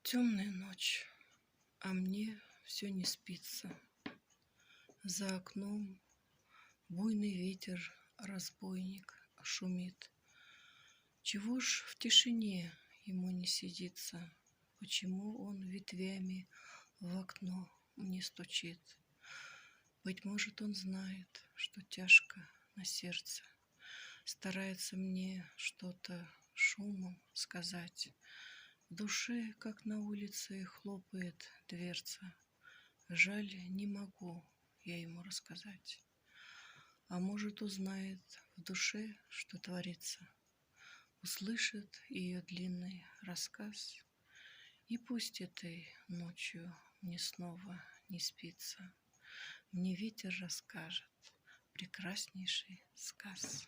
Темная ночь, а мне все не спится. За окном буйный ветер, разбойник, шумит. Чего ж в тишине ему не сидится? Почему он ветвями в окно мне стучит? Быть может, он знает, что тяжко на сердце, старается мне что-то шумом сказать. В душе, как на улице, хлопает дверца. Жаль, не могу я ему рассказать. А может, узнает в душе, что творится, услышит ее длинный рассказ, и пусть этой ночью мне снова не спится. Мне ветер расскажет прекраснейший сказ.